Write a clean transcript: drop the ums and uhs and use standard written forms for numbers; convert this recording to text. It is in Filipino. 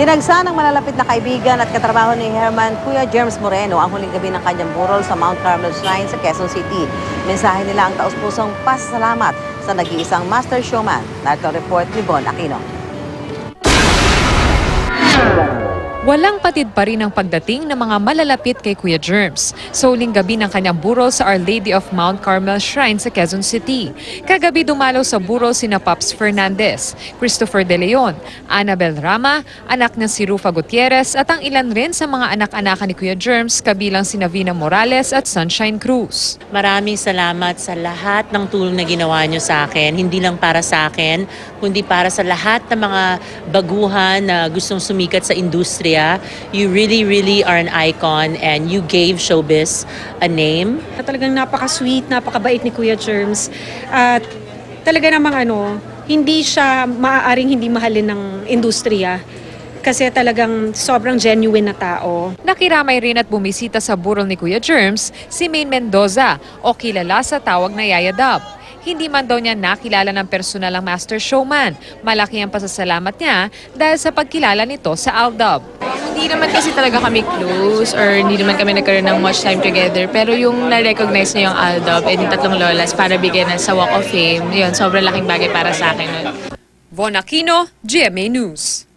Dinagsa ng malalapit na kaibigan at katrabaho ni Herman, Kuya Germs Moreno, ang huling gabi ng kanyang burol sa Mount Carmel Shrine sa Quezon City. Mensahe nila ang taus-pusong pasasalamat sa nag-iisang master showman. Narito ang report ni Bon Aquino. Walang patid pa rin ang pagdating ng mga malalapit kay Kuya Germs sa huling gabi ng kanyang burol sa Our Lady of Mount Carmel Shrine sa Quezon City. Kagabi dumalaw sa burol sina Pops Fernandez, Christopher De Leon, Annabel Rama, anak niya si Rufa Gutierrez at ang ilan rin sa mga anak-anakan ni Kuya Germs kabilang sina Vina Morales at Sunshine Cruz. Maraming salamat sa lahat ng tulong na ginawa nyo sa akin. Hindi lang para sa akin, kundi para sa lahat ng mga baguhan na gustong sumikat sa industriya. You really are an icon and you gave showbiz a name. Talagang napaka-sweet, napakabait ni Kuya Germs. At talaga namang hindi siya maaaring hindi mahalin ng industriya. Kasi talagang sobrang genuine na tao. Nakiramay rin at bumisita sa burol ni Kuya Germs si Maine Mendoza o kilala sa tawag na Yaya Dub. Hindi man daw niya nakilala ng personal ang master showman. Malaki ang pasasalamat niya dahil sa pagkilala nito sa Aldab. Hindi naman kasi talaga kami close or hindi naman kami nagkaroon ng much time together. Pero yung na-recognize niya yung Aldab and yung tatlong lolas para bigyan sa Walk of Fame, yun, sobrang laking bagay para sa akin nun. Von Aquino, GMA News.